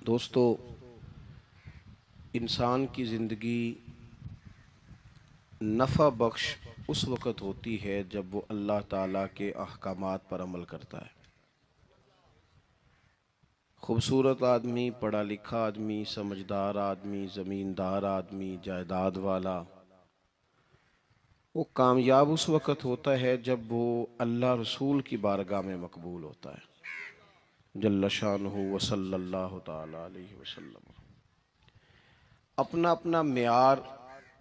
दोस्तों, इंसान की ज़िंदगी नफ़ा बख्श उस वक़्त होती है जब वो अल्लाह ताला के अहकामात पर अमल करता है। खूबसूरत आदमी, पढ़ा लिखा आदमी, समझदार आदमी, ज़मींदार आदमी, जायदाद वाला, वो कामयाब उस वक़्त होता है जब वो अल्लाह रसूल की बारगाह में मकबूल होता है जल्ल शानुहु व सल्लल्लाहु ताला अलैहि वसल्लम। अपना अपना मेयार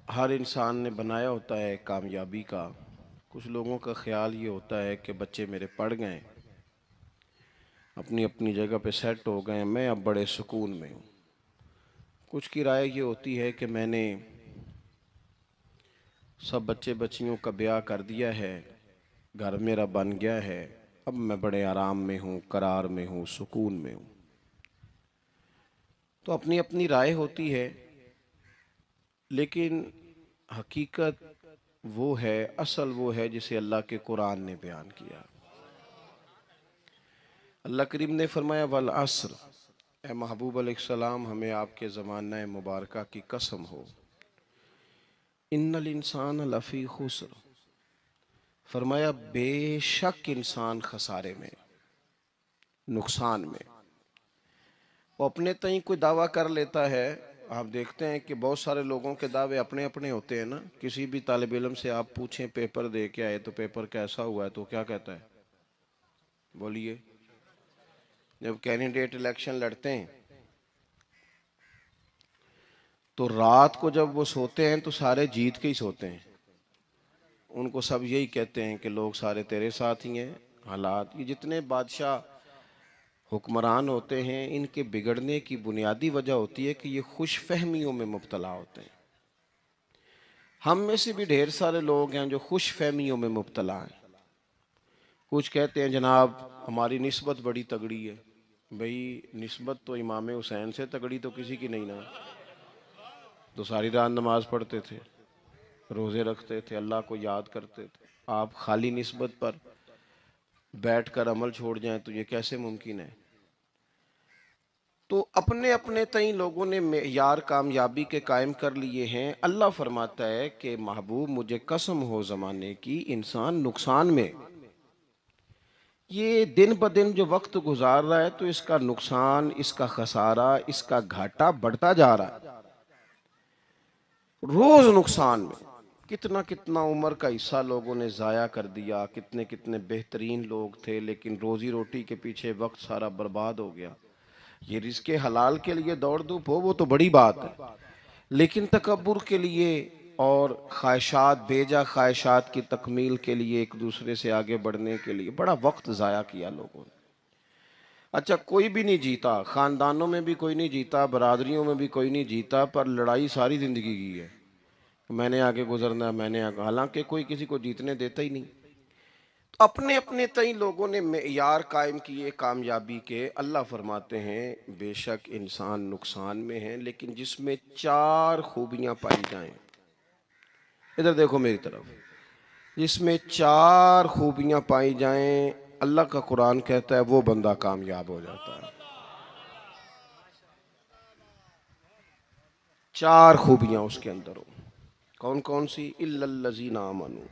हर इंसान ने बनाया होता है कामयाबी का। कुछ लोगों का ख्याल ये होता है कि बच्चे मेरे पढ़ गए, अपनी अपनी जगह पे सेट हो गए, मैं अब बड़े सुकून में हूँ। कुछ की राय ये होती है कि मैंने सब बच्चे बच्चियों का ब्याह कर दिया है, घर मेरा बन गया है, अब मैं बड़े आराम में हूँ, करार में हूँ, सुकून में हूँ। तो अपनी अपनी राय होती है, लेकिन हकीकत वो है, असल वो है जिसे अल्लाह के कुरान ने बयान किया। अल्लाह करीम ने फरमाया वल अस्र, ए महबूब अलैहिस्सलाम, हमें आपके ज़माना मुबारका की कसम हो, इन्नल इंसान लफ़ी खुस्र, फरमाया बेशक इंसान खसारे में, नुकसान में। वो अपने तई कोई दावा कर लेता है। आप देखते हैं कि बहुत सारे लोगों के दावे अपने अपने होते हैं ना। किसी भी तालिब इल्म से आप पूछें पेपर दे के आए तो पेपर कैसा हुआ है, तो क्या कहता है? बोलिए। जब कैंडिडेट इलेक्शन लड़ते हैं तो रात को जब वो सोते हैं तो सारे जीत के ही सोते हैं। उनको सब यही कहते हैं कि लोग सारे तेरे साथ ही हैं। हालात, ये जितने बादशाह हुक्मरान होते हैं, इनके बिगड़ने की बुनियादी वजह होती है कि ये खुश फहमियों में मुब्तला होते हैं। हम में से भी ढेर सारे लोग हैं जो खुश फहमियों में मुब्तला हैं। कुछ कहते हैं जनाब हमारी निस्बत बड़ी तगड़ी है। भाई, निस्बत तो इमाम हुसैन से तगड़ी तो किसी की नहीं ना। तो सारी रात नमाज पढ़ते थे, रोज़े रखते थे, अल्लाह को याद करते थे। आप खाली निस्बत पर बैठकर अमल छोड़ जाएं तो ये कैसे मुमकिन है? तो अपने अपने तई लोगों ने मेयार कामयाबी के कायम कर लिए हैं। अल्लाह फरमाता है कि महबूब मुझे कसम हो ज़माने की, इंसान नुकसान में, ये दिन ब दिन जो वक्त गुजार रहा है तो इसका नुकसान, इसका खसारा, इसका घाटा बढ़ता जा रहा है। रोज नुकसान में। कितना कितना उम्र का हिस्सा लोगों ने ज़ाया कर दिया। कितने कितने बेहतरीन लोग थे, लेकिन रोजी रोटी के पीछे वक्त सारा बर्बाद हो गया। ये रिज़्क़े हलाल के लिए दौड़ धूप हो वो तो बड़ी बात है, लेकिन तकब्बुर के लिए और ख्वाहिशात, बेजा ख्वाहिशात की तकमील के लिए, एक दूसरे से आगे बढ़ने के लिए बड़ा वक्त ज़ाया किया लोगों ने। अच्छा, कोई भी नहीं जीता, ख़ानदानों में भी कोई नहीं जीता, बरादरियों में भी कोई नहीं जीता, पर लड़ाई सारी ज़िंदगी की है। मैंने आगे गुजरना, मैंने आगे, हालांकि कोई किसी को जीतने देता ही नहीं। तो अपने अपने तई लोगों ने मेयार कायम किए कामयाबी के। अल्लाह फरमाते हैं बेशक इंसान नुकसान में है, लेकिन जिसमें चार खूबियां पाई जाएं, इधर देखो मेरी तरफ, जिसमें चार खूबियां पाई जाएं, अल्लाह का कुरान कहता है वो बंदा कामयाब हो जाता है। चार खूबियां उसके अंदर हो। कौन कौन सी? इल्लल्लज़ीना आमनू,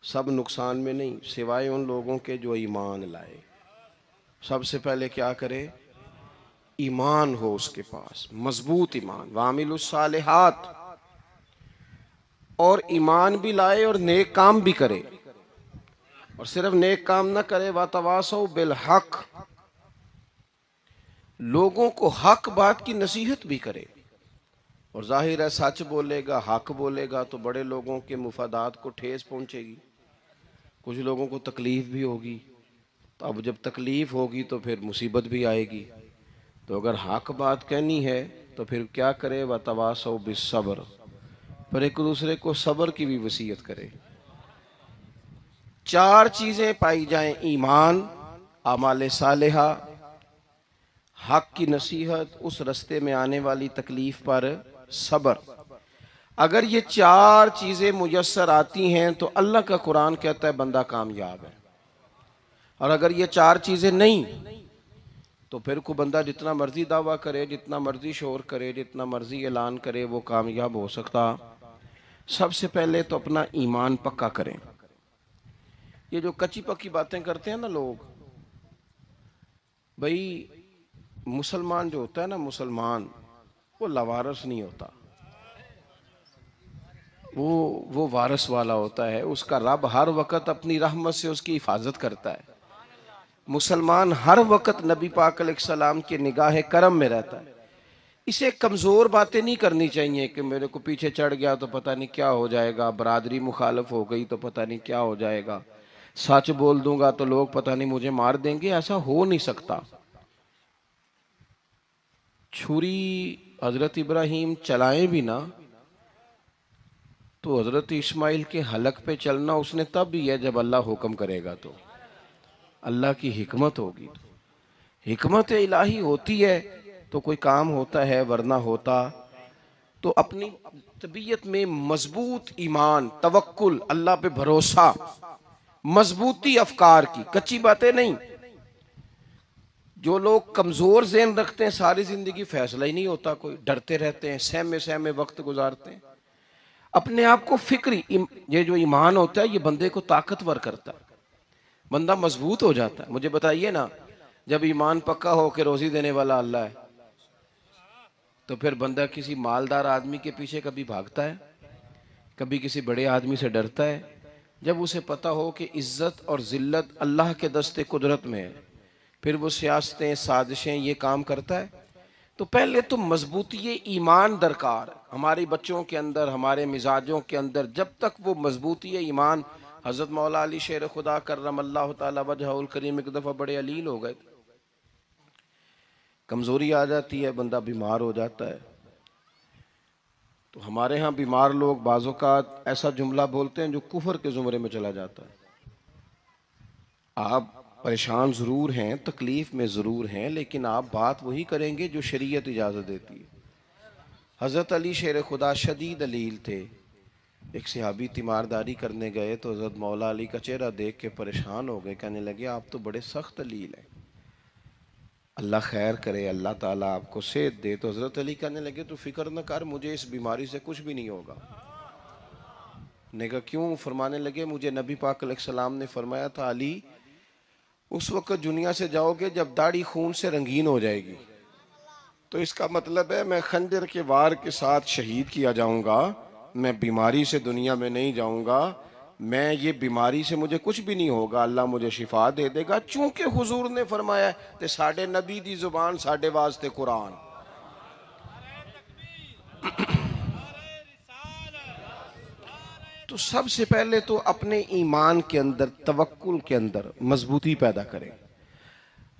सब नुकसान में नहीं सिवाय उन लोगों के जो ईमान लाए। सबसे पहले क्या करे? ईमान हो उसके पास, मजबूत ईमान। वामिलुस सालिहात, और ईमान भी लाए और नेक काम भी करे। और सिर्फ नेक काम ना करे, वातवासौ बिल हक, लोगों को हक बात की नसीहत भी करे। और जाहिर है सच बोलेगा, हक बोलेगा तो बड़े लोगों के मुफादात को ठेस पहुंचेगी, कुछ लोगों को तकलीफ भी होगी। तो अब जब तकलीफ होगी तो फिर मुसीबत भी आएगी। तो अगर हक बात कहनी है तो फिर क्या करे? वतवासौ बिस्सब्र, पर एक दूसरे को सब्र की भी वसीयत करे। चार चीजें पाई जाएं: ईमान, आमाले सालेहा, हक की नसीहत, उस रास्ते में आने वाली तकलीफ पर सब्र। अगर ये चार चीजें मुयस्सर आती हैं तो अल्लाह का कुरान कहता है बंदा कामयाब है। और अगर ये चार चीजें नहीं तो फिर कोई बंदा जितना मर्जी दावा करे, जितना मर्जी शोर करे, जितना मर्जी ऐलान करे, वो कामयाब हो सकता। सबसे पहले तो अपना ईमान पक्का करें। ये जो कच्ची पक्की बातें करते हैं ना लोग, भाई मुसलमान जो होता है ना, मुसलमान वो लवारस नहीं होता, वो वारस वाला होता है। उसका रब हर वक्त अपनी रहमत से उसकी हिफाजत करता है। मुसलमान हर वक्त नबी पाक अलैहिस्सलाम के निगाह करम में रहता है। इसे कमज़ोर बातें नहीं करनी चाहिए कि मेरे को पीछे चढ़ गया तो पता नहीं क्या हो जाएगा, बरादरी मुखालफ हो गई तो पता नहीं क्या हो जाएगा, सच बोल दूंगा तो लोग पता नहीं मुझे मार देंगे। ऐसा हो नहीं सकता। छुरी हजरत इब्राहिम चलाएं भी ना तो हजरत इस्माइल के हलक पे चलना उसने तब भी है जब अल्लाह हुक्म करेगा, तो अल्लाह की हिकमत होगी। हिकमत इलाही होती है तो कोई काम होता है, वरना होता तो अपनी तबीयत में मजबूत ईमान, तवक्कुल, अल्लाह पे भरोसा, मजबूती अफकार की, कच्ची बातें नहीं। जो लोग कमजोर ज़हन रखते हैं सारी जिंदगी फैसला ही नहीं होता, कोई डरते रहते हैं, सहमे सहमे वक्त गुजारते हैं। अपने आप को फिक्री, ये जो ईमान होता है ये बंदे को ताकतवर करता है, बंदा मजबूत हो जाता है। मुझे बताइए ना, जब ईमान पक्का हो के रोजी देने वाला अल्लाह है तो फिर बंदा किसी मालदार आदमी के पीछे कभी भागता है, कभी किसी बड़े आदमी से डरता है? जब उसे पता हो कि इज्जत और जिल्लत अल्लाह के दस्ते कुदरत में है, फिर वो सियासतें, साजिशें, ये काम करता है। तो पहले तो मजबूती ईमान दरकार हमारे बच्चों के अंदर, हमारे मिजाजों के अंदर। जब तक वो मजबूती ईमान, हजरत मौला अली शेर खुदा करमल्लाह ताला वजहुल करीम एक दफ़ा बड़े अलील हो गए, कमज़ोरी आ जाती है, बंदा बीमार हो जाता है। तो हमारे यहाँ बीमार लोग बाज़ौक़ात ऐसा जुमला बोलते हैं जो कुफर के ज़ुमरे में चला जाता है। आप परेशान ज़रूर हैं, तकलीफ़ में ज़रूर हैं, लेकिन आप बात वही करेंगे जो शरीयत इजाज़त देती है। हज़रत अली शेर खुदा शदीद अलील थे। एक सहाबी तीमारदारी करने गए तो हज़रत मौला अली का चेहरा देख के परेशान हो गए, कहने लगे आप तो बड़े सख्त अलील हैं, अल्लाह खैर करे, अल्लाह ताला आपको सेहत दे। तो हज़रत अली कहने लगे तो फिक्र न कर, मुझे इस बीमारी से कुछ भी नहीं होगा। ने कहा क्यों? फरमाने लगे मुझे नबी पाक अलैहिस्सलाम ने फरमाया था, अली उस वक्त दुनिया से जाओगे जब दाढ़ी खून से रंगीन हो जाएगी, तो इसका मतलब है मैं खंजर के वार के साथ शहीद किया जाऊंगा, मैं बीमारी से दुनिया में नहीं जाऊंगा। मैं ये बीमारी से मुझे कुछ भी नहीं होगा, अल्लाह मुझे शिफा दे देगा। चूंकि हुजूर ने फरमाया ते साडे नबी दी जुबान साडे वास्ते कुरान। तो सबसे पहले तो अपने ईमान के अंदर, तवक्कुल के अंदर मजबूती पैदा करें।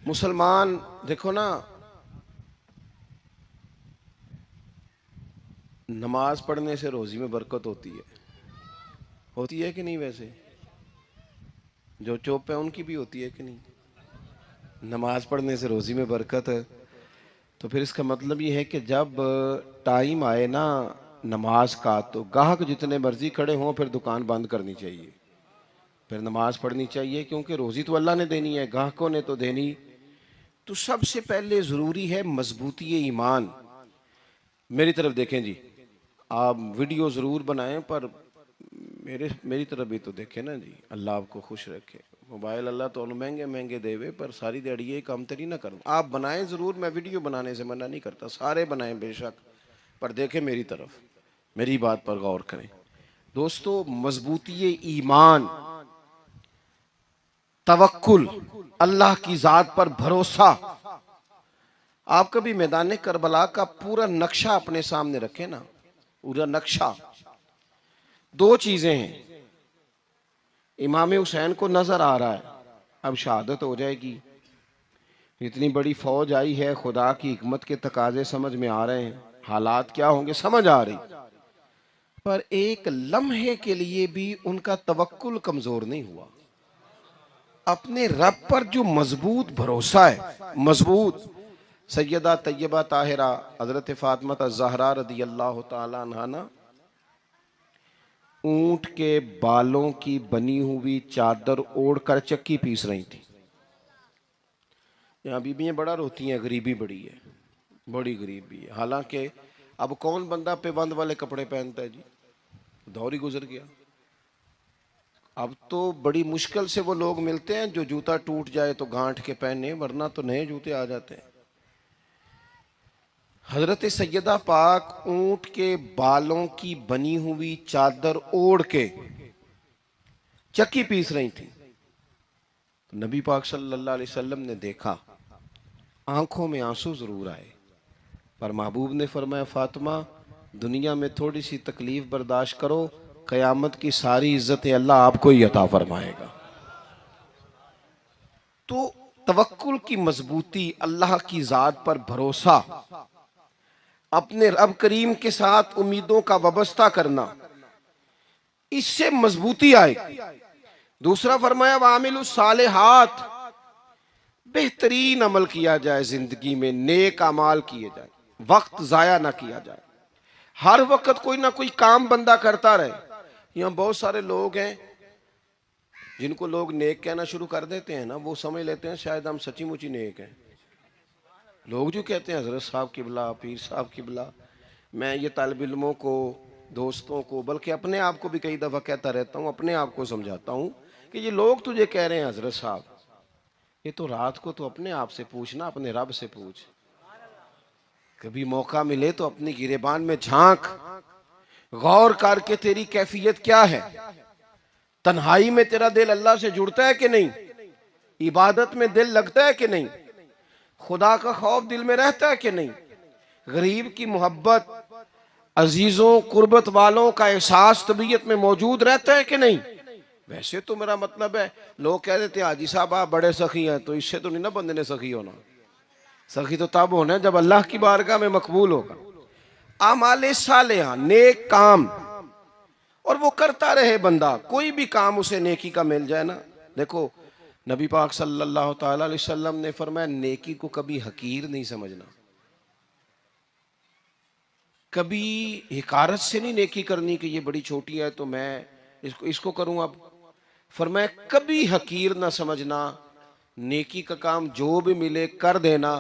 मुसलमान देखो ना, नमाज पढ़ने से रोजी में बरकत होती है कि नहीं? वैसे जो चुप है उनकी भी होती है कि नहीं? नमाज पढ़ने से रोजी में बरकत है, तो फिर इसका मतलब ये है कि जब टाइम आए ना नमाज का, तो गाहक जितने मर्जी खड़े हों फिर दुकान बंद करनी चाहिए, फिर नमाज पढ़नी चाहिए, क्योंकि रोजी तो अल्लाह ने देनी है, गाहकों ने तो देनी। तो सबसे पहले ज़रूरी है मजबूती ईमान। मेरी तरफ देखें जी, आप वीडियो ज़रूर बनाएं पर मेरी तरफ भी तो देखें ना जी, अल्लाह आपको खुश रखे। मोबाइल अल्लाह तो महंगे महंगे देवे, पर सारी दिहाड़ी ये काम तो नहीं ना करूँ। आप बनाएं ज़रूर, मैं वीडियो बनाने से मना नहीं करता, सारे बनाएं बेशक, पर देखें मेरी तरफ, मेरी बात पर गौर करें। दोस्तों, मजबूती ईमान, तवक्कुल, अल्लाह की ज़ात पर भरोसा। आप कभी मैदान करबला का पूरा नक्शा अपने सामने रखें ना, पूरा नक्शा। दो चीजें हैं, इमाम हुसैन को नजर आ रहा है अब शहादत हो जाएगी, इतनी बड़ी फौज आई है, खुदा की हिकमत के तकाजे समझ में आ रहे हैं, हालात क्या होंगे समझ आ रही, पर एक लम्हे के लिए भी उनका तवक्कुल कमजोर नहीं हुआ। अपने रब पर जो मजबूत भरोसा है, मजबूत। सैयदा तैयबा ताहिरा हजरत फातिमा ज़हरा रदी अल्लाह तआला अन्हा ना ऊंट के बालों की बनी हुई चादर ओढ़कर चक्की पीस रही थी। यहाँ बीबियाँ बड़ा रोती हैं, गरीबी बड़ी है, बड़ी गरीबी है। हालांकि अब कौन बंदा पेबंद वाले कपड़े पहनता है जी, दौर ही गुजर गया। अब तो बड़ी मुश्किल से वो लोग मिलते हैं जो जूता टूट जाए तो गांठ के पहने, वरना तो नए जूते आ जाते हैं। हजरत सैयदा पाक ऊंट के बालों की बनी हुई चादर ओढ़ के चक्की पीस रही थी। तो नबी पाक सल्लल्लाहु अलैहि वसल्लम ने देखा, आंखों में आंसू जरूर आए, पर महबूब ने फरमाया, फातिमा दुनिया में थोड़ी सी तकलीफ बर्दाश्त करो, कयामत की सारी इज्जतें अल्लाह आपको ही अता फरमाएगा। तो तवक्कुल की मजबूती, अल्लाह की जात पर भरोसा, अपने रब करीम के साथ उम्मीदों का वाबस्ता करना, इससे मजबूती आएगी। दूसरा फरमाया, वामिलु सालिहात, बेहतरीन अमल किया जाए जिंदगी में, नेक अमाल किए जाए, वक्त जाया ना किया जाए। हर वक्त कोई ना कोई काम बंदा करता रहे। यहाँ बहुत सारे लोग हैं जिनको लोग नेक कहना शुरू कर देते हैं ना, वो समझ लेते हैं शायद हम सच्ची मुची नेक हैं। लोग जो कहते हैं हजरत साहब किबला, पीर साहब किबला, मैं ये तालिब इल्मों को, दोस्तों को, बल्कि अपने आप को भी कई दफ़ा कहता रहता हूँ, अपने आप को समझाता हूँ कि ये लोग तुझे कह रहे हैं हजरत साहब, ये तो रात को तो अपने आप से पूछना, अपने रब से पूछ। कभी मौका मिले तो अपनी गिरेबान में झांक, गौर करके तेरी कैफियत क्या है, तन्हाई में तेरा दिल अल्लाह से जुड़ता है कि नहीं, इबादत में दिल लगता है कि नहीं, खुदा का खौफ दिल में रहता है कि नहीं, गरीब की मोहब्बत, अजीजों कुर्बत वालों का एहसास तबीयत में मौजूद रहता है कि नहीं। वैसे तो मेरा मतलब है, लोग कह देते हैं हाजी साहब आप बड़े सखी हैं, तो इससे तो नहीं ना बंदे ने सखी होना। सखी तो तब होना जब अल्लाह की बारगाह में मकबूल होगा। आमाले सालेहा, नेक काम, और वो करता रहे बंदा, कोई भी काम उसे नेकी का मिल जाए ना। देखो नबी पाक सल्लल्लाहु ताला अलैहि वसल्लम ने फरमाया, नेकी को कभी हकीर नहीं समझना, कभी हिकारत से नहीं नेकी करनी कि ये बड़ी छोटी है तो मैं इसको करूं। अब फरमाया कभी हकीर ना समझना, नेकी का काम जो भी मिले कर देना।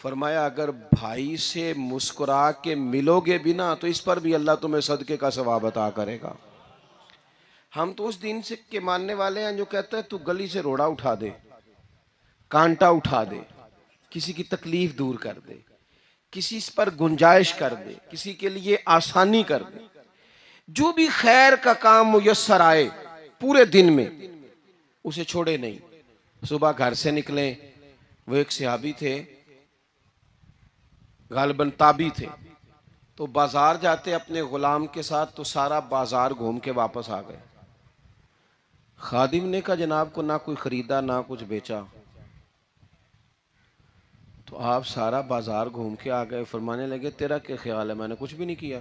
फरमाया अगर भाई से मुस्कुरा के मिलोगे भी ना, तो इस पर भी अल्लाह तुम्हें सदके का सवाब अता करेगा। हम तो उस दिन से के मानने वाले हैं जो कहते हैं तू गली से रोड़ा उठा दे, कांटा उठा दे, किसी की तकलीफ दूर कर दे, किसी पर गुंजाइश कर दे, किसी के लिए आसानी कर दे, जो भी खैर का काम मुयस्सर आए पूरे दिन में उसे छोड़े नहीं। सुबह घर से निकले, वो एक सहाबी थे, गालिबन ताबी थे, तो बाजार जाते अपने गुलाम के साथ, तो सारा बाजार घूम के वापस आ गए। खादिम ने कहा जनाब को ना कोई खरीदा ना कुछ बेचा, तो आप सारा बाजार घूम के आ गए। फरमाने लगे तेरा क्या ख्याल है, मैंने कुछ भी नहीं किया।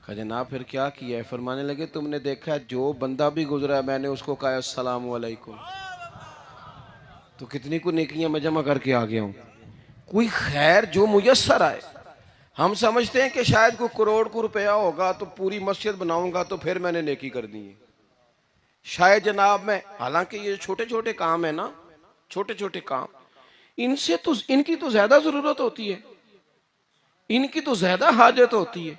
कहा जनाब फिर क्या किया है। फरमाने लगे तुमने देखा जो बंदा भी गुजरा है मैंने उसको कहा अस्सलाम वालेकुम, तो कितनी को नेकियां मैं जमा करके आ गया हूं। कोई खैर जो मुयस्सर आए, हम समझते हैं कि शायद कोई करोड़ को रुपया होगा तो पूरी मस्जिद बनाऊंगा तो फिर मैंने नेकी कर दी है, शायद जनाब मैं, हालांकि ये छोटे छोटे काम है ना, छोटे छोटे काम, इनसे तो इनकी तो ज्यादा जरूरत होती है, इनकी तो ज्यादा हाजत होती है।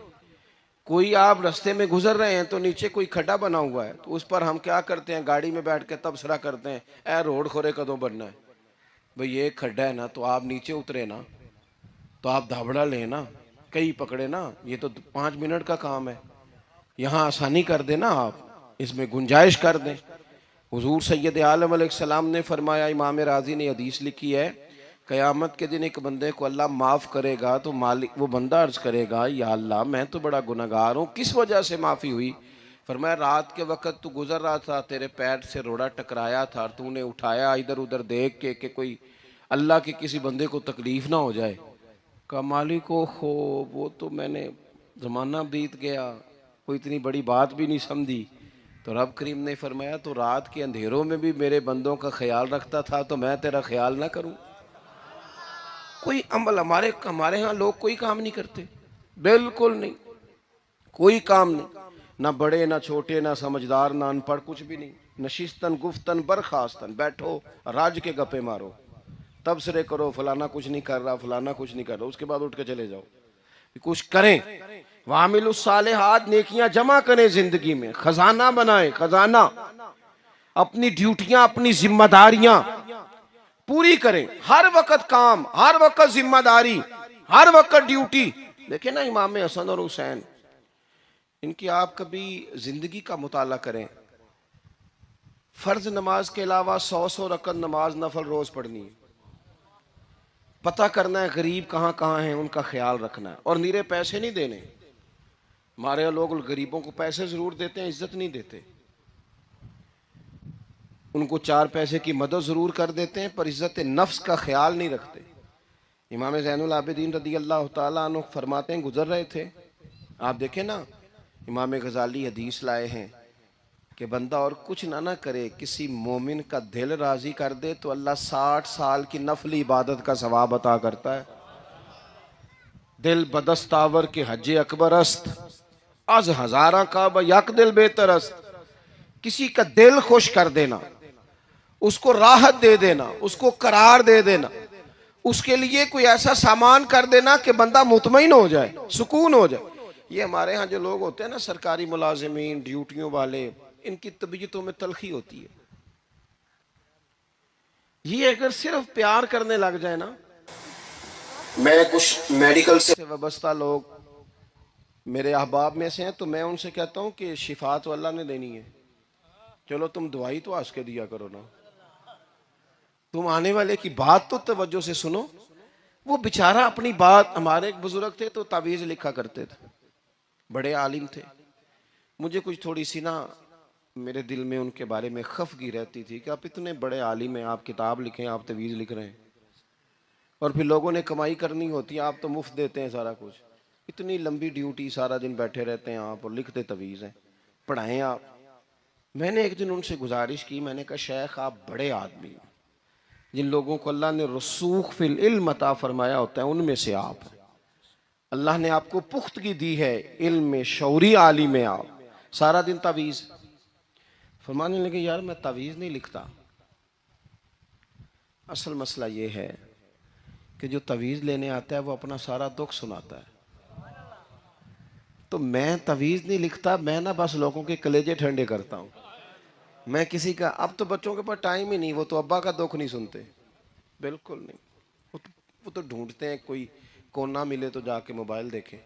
कोई आप रास्ते में गुजर रहे हैं तो नीचे कोई खड्डा बना हुआ है, तो उस पर हम क्या करते हैं, गाड़ी में बैठ के तबसरा करते हैं, ए रोड खोरे कदों बनना है भाई, ये खड्डा है ना, तो आप नीचे उतरे ना, तो आप धाबड़ा लें ना, कई पकड़े ना, ये तो 5 मिनट का काम है, यहाँ आसानी कर देना, आप इसमें गुंजाइश कर दें। हुजूर सैयद आलम अलैहिस्सलाम ने फरमाया, इमाम राजी ने हदीस लिखी है, क़यामत के दिन एक बंदे को अल्लाह माफ़ करेगा तो मालिक, वो बंदा अर्ज करेगा या अल्लाह मैं तो बड़ा गुनहगार हूँ, किस वजह से माफ़ी हुई। फरमाया रात के वक़्त तू गुजर रहा था, तेरे पैर से रोड़ा टकराया था, तूने उठाया इधर उधर देख के कि कोई अल्लाह के किसी बंदे को तकलीफ़ ना हो जाए। कहा मालिक हो वो तो मैंने, ज़माना बीत गया, कोई इतनी बड़ी बात भी नहीं समझी। तो रब करीम ने फरमाया तो रात के अंधेरों में भी मेरे बंदों का ख्याल रखता था, तो मैं तेरा ख्याल ना करूं। कोई अमल हमारे यहाँ लोग कोई काम नहीं करते, बिल्कुल नहीं, कोई काम नहीं, ना बड़े ना छोटे ना समझदार ना अनपढ़, कुछ भी नहीं। नशिस्तन गुफ्तन बरखास्तन, बैठो राज के गप्पे मारो, तबसरे करो, फलाना कुछ नहीं कर रहा, फलाना कुछ नहीं कर रहा, उसके बाद उठ के चले जाओ। कुछ करें, वामिलुस सालिहात, नेकियां जमा करें, जिंदगी में खजाना बनाए, खजाना, अपनी ड्यूटियां, अपनी जिम्मेदारियां पूरी करें। हर वक्त काम, हर वक्त जिम्मेदारी, हर वक्त ड्यूटी। देखे ना इमाम हसन और हुसैन, इनकी आप कभी जिंदगी का मुताला करें। फर्ज नमाज के अलावा 100 रकत नमाज नफल रोज पढ़नी है। पता करना है गरीब कहाँ कहाँ हैं, उनका ख्याल रखना है, और नीरे पैसे नहीं देने। हमारे लोग गरीबों को पैसे जरूर देते हैं, इज्जत नहीं देते। उनको 4 पैसे की मदद जरूर कर देते हैं, पर इज्जत नफ्स का ख्याल नहीं रखते। इमाम ज़ैनुल आबिदीन रदी अल्लाह ताला अन्हु फरमाते हैं, गुजर रहे थे, आप देखें ना, इमाम गजाली हदीस लाए हैं कि बंदा और कुछ ना करे, किसी मोमिन का दिल राजी कर दे तो अल्लाह 60 साल की नफली इबादत का सवाब अता करता है। दिल बदस्तावर के हज अकबर अस्त, अज हजारा का यक दिल बेहतर अस्त। किसी का दिल खुश कर देना, उसको राहत दे देना, उसको करार दे देना, उसके लिए कोई ऐसा सामान कर देना कि बंदा मुतमईन हो जाए, सुकून हो जाए। ये हमारे यहाँ जो लोग होते हैं ना, सरकारी मुलाजिमीन, ड्यूटियों वाले, इनकी तबीयतों में तलखी होती है। ये अगर सिर्फ प्यार करने लग जाए ना, मैं कुछ मेडिकल से वाबस्ता लोग मेरे अहबाब में से हैं, तो मैं उनसे कहता हूं कि शिफा तो अल्लाह ने देनी है, चलो तुम दवाई तो हंस के दिया करो ना, तुम आने वाले की बात तो तवज्जो से सुनो। वो बेचारा अपनी बात, हमारे एक बुजुर्ग थे तो तावीज लिखा करते थे, बड़े आलिम थे। मुझे कुछ थोड़ी सी ना मेरे दिल में उनके बारे में खफगी रहती थी कि आप इतने बड़े आलिम हैं, आप किताब लिखें, आप तवीज़ लिख रहे हैं, और फिर लोगों ने कमाई करनी होती है, आप तो मुफ्त देते हैं सारा कुछ। इतनी लंबी ड्यूटी, सारा दिन बैठे रहते हैं आप और लिखते तवीज़ हैं, पढ़ाएं आप। मैंने एक दिन उनसे गुजारिश की, मैंने कहा शेख आप बड़े आदमी हैं, जिन लोगों को अल्लाह ने रसूख फिल इल्म अता फरमाया होता है उनमें से आप हैं। अल्लाह ने आपको पुख्तगी दी है, इल्म में शौरी आलिम है आप, सारा दिन तवीज़। फरमाने लगे यार मैं तावीज़ नहीं लिखता, असल मसला ये है कि जो तवीज़ लेने आता है वो अपना सारा दुख सुनाता है। तो मैं तवीज़ नहीं लिखता, मैं ना बस लोगों के कलेजे ठंडे करता हूँ। मैं किसी का, अब तो बच्चों के पास टाइम ही नहीं, वो तो अब्बा का दुख नहीं सुनते, बिल्कुल नहीं। वो तो ढूंढते हैं कोई कोना मिले तो जाके मोबाइल देखें,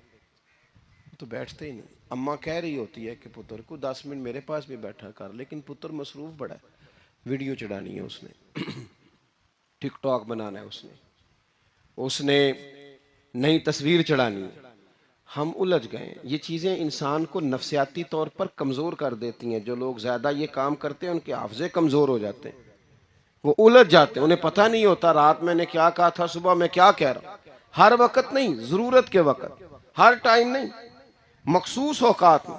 तो बैठते ही नहीं। अम्मा कह रही होती है कि पुत्र को 10 मिनट मेरे पास भी बैठा कर, लेकिन पुत्र मसरूफ बड़ा है, वीडियो चढ़ानी है उसने, टिकटॉक बनाना है उसने नई तस्वीर चढ़ानी है। हम उलझ गए। ये चीज़ें इंसान को नफसियाती तौर पर कमज़ोर कर देती हैं। जो लोग ज़्यादा ये काम करते हैं उनके हाफ़ज़े कमज़ोर हो जाते हैं, वो उलझ जाते हैं, उन्हें पता नहीं होता रात मैंने क्या कहा था, सुबह मैं क्या कह रहा हूँ। हर वक्त नहीं, ज़रूरत के वक्त, हर टाइम नहीं, मखसूस औकात में।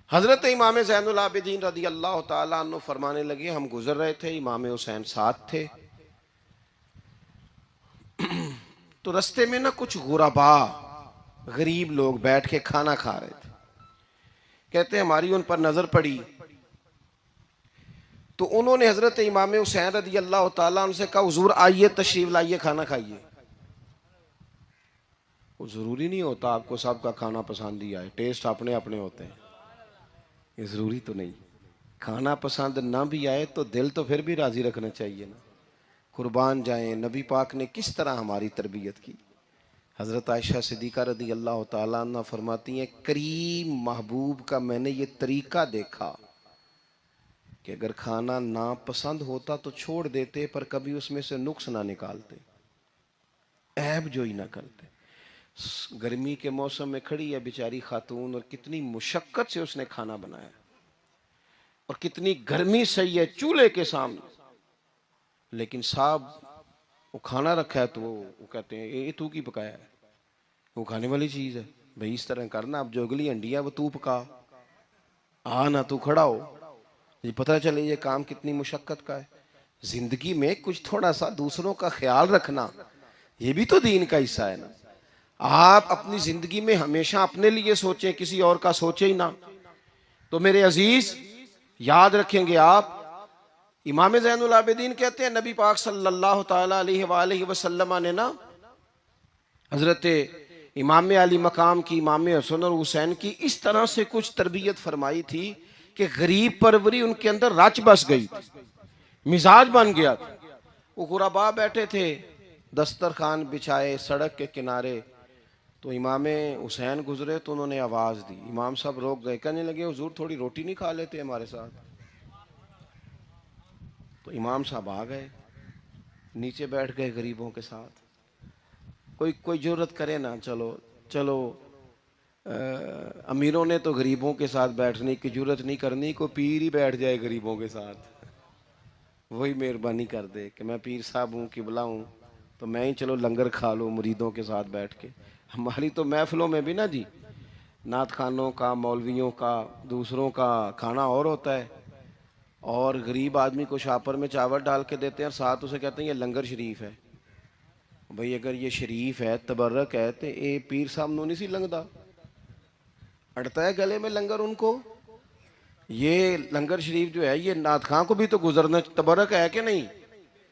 हजरत इमाम ज़ैनुल आबिदीन रदी अल्लाह ताला अन्हु फरमाने लगे, हम गुजर रहे थे, इमाम हुसैन साथ थे, तो रस्ते में ना कुछ गुरबा, गरीब लोग बैठ के खाना खा रहे थे। कहते हमारी उन पर नजर पड़ी तो उन्होंने हजरत इमाम हुसैन रदी अल्लाह ताला अन्हु से कहा, हुजूर आइए, तशरीफ लाइए, खाना खाइए। वो जरूरी नहीं होता आपको सबका खाना पसंद ही आए, टेस्ट अपने अपने होते हैं, ये जरूरी तो नहीं। खाना पसंद ना भी आए तो दिल तो फिर भी राजी रखना चाहिए ना। कुर्बान जाएं, नबी पाक ने किस तरह हमारी तरबियत की। हज़रत आयशा सिद्दीक़ा रदी अल्लाह ताला अन्हा फरमाती हैं, करीम महबूब का मैंने ये तरीका देखा कि अगर खाना ना पसंद होता तो छोड़ देते, पर कभी उसमें से नुक्स ना निकालते, ऐब जो ही ना करते। गर्मी के मौसम में खड़ी है बेचारी खातून, और कितनी मुशक्कत से उसने खाना बनाया, और कितनी गर्मी सही है चूल्हे के सामने, लेकिन साहब वो खाना रखा है तो वो कहते हैं ये तू की पकाया है, वो खाने वाली चीज़ है भाई, इस तरह करना, अब जो अगली हंडिया वो तू पका, आ ना तू खड़ा हो। ये पता चले ये काम कितनी मुशक्कत का है। जिंदगी में कुछ थोड़ा सा दूसरों का ख्याल रखना, ये भी तो दीन का हिस्सा है ना। आप अपनी जिंदगी में हमेशा अपने लिए सोचें, किसी और का सोचे ही ना। तो मेरे अजीज, याद रखेंगे आप। इमाम ज़ैनुल आबिदीन कहते हैं नबी पाक सल्लल्लाहु ताला अलैहि वसल्लम ने ना हजरत इमाम अली मकाम की, इमाम हसन और हुसैन की इस तरह से कुछ तरबियत फरमाई थी कि गरीब परवरी उनके अंदर रच बस गई थी, मिजाज बन गया था। वो गुरबा बैठे थे दस्तरखान बिछाए सड़क के किनारे, तो इमाम हुसैन गुजरे तो उन्होंने आवाज़ दी, इमाम साहब रोक गए, कहने लगे हुजूर थोड़ी रोटी नहीं खा लेते हमारे साथ। तो इमाम साहब आ गए, नीचे बैठ गए गरीबों के साथ। कोई कोई जुर्रत करे ना, चलो चलो अमीरों ने तो गरीबों के साथ बैठने की जुर्रत नहीं करनी, कोई पीर ही बैठ जाए गरीबों के साथ, वही मेहरबानी कर दे कि मैं पीर साहब हूँ, किबला हूँ, तो मैं ही चलो लंगर खा लूँ मुरीदों के साथ बैठ के। हमारी तो महफिलों में भी ना जी, नात खानों का, मौलवियों का, दूसरों का खाना और होता है, और गरीब आदमी को शापर में चावल डाल के देते हैं और साथ उसे कहते हैं ये लंगर शरीफ है। भाई अगर ये शरीफ है, तबर्रक है, तो ये पीर साहब नू नहीं सी लंघदा, अड़ता है गले में लंगर उनको। ये लंगर शरीफ जो है ये नात खां को भी तो गुजरना, तबर्रक है कि नहीं?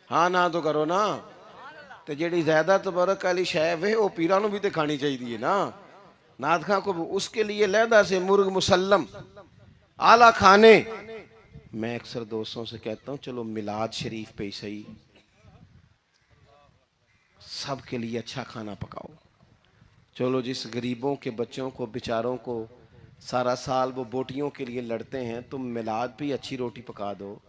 हाँ ना तो करो ना। तो जी ज्यादा तबर्रक वाली शै वे वो पीरा नू भी तो खानी चाहिए ना, नात खां को भी। उसके लिए लहदा से मुर्ग मुसल्लम आला खाने। मैं अक्सर दोस्तों से कहता हूँ चलो मिलाद शरीफ पे ही सही सबके लिए अच्छा खाना पकाओ। चलो जिस गरीबों के बच्चों को, बेचारों को सारा साल वो बोटियों के लिए लड़ते हैं, तुम मिलाद पे अच्छी रोटी पका दो,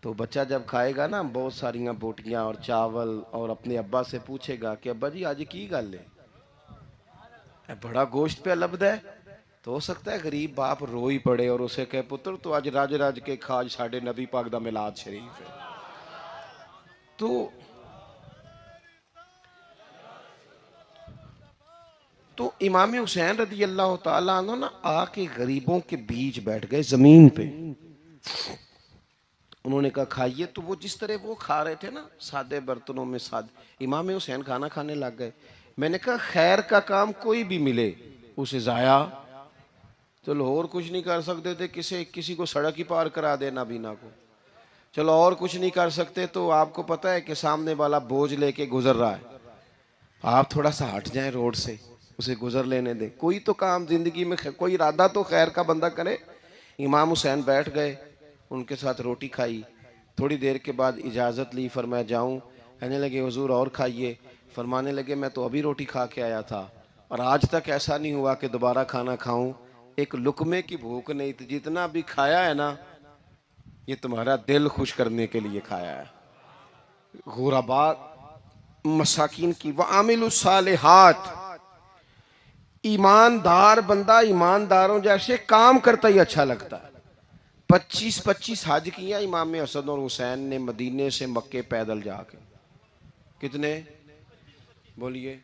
तो बच्चा जब खाएगा ना बहुत सारियां बोटियां और चावल, और अपने अब्बा से पूछेगा कि अब्बा जी आज की गल है, बड़ा गोश्त पे लब्ध है। तो हो सकता है गरीब बाप रो ही पड़े और उसे कहे पुत्र तो आज राज राज के खाज साढ़े नबी पाक दा मिलाद शरीफ है। तो इमाम हुसैन रदी अल्लाह तआला अन्हु ना आके गरीबों के बीच बैठ गए जमीन पे। उन्होंने कहा खाइए, तो वो जिस तरह वो खा रहे थे ना सादे बर्तनों में, सादे, इमाम हुसैन खाना खाने लग गए। मैंने कहा खैर का काम कोई भी मिले उसे जाया, चलो और कुछ नहीं कर सकते थे, किसी को सड़क ही पार करा देना बीना को, चलो और कुछ नहीं कर सकते, तो आपको पता है कि सामने वाला बोझ लेके गुजर रहा है, आप थोड़ा सा हट जाएं रोड से, उसे गुजर लेने दें, कोई तो काम जिंदगी में, कोई इरादा तो खैर का बंदा करे। इमाम हुसैन बैठ गए, उनके साथ रोटी खाई, थोड़ी देर के बाद इजाज़त ली, फरमाया जाऊं? कहने लगे हुजूर और खाइए। फरमाने लगे मैं तो अभी रोटी खा के आया था और आज तक ऐसा नहीं हुआ कि दोबारा खाना खाऊं, एक लुकमे की भूख नहीं थी, जितना भी खाया है ना ये तुम्हारा दिल खुश करने के लिए खाया है। गुरबा मसाकिन की व आमिलुस सालिहात, ईमानदार बंदा ईमानदारों जैसे काम करता ही अच्छा लगता है। 25-25 हज किया इमाम हसन और हुसैन ने मदीने से मक्के पैदल जाके। कितने बोलिए?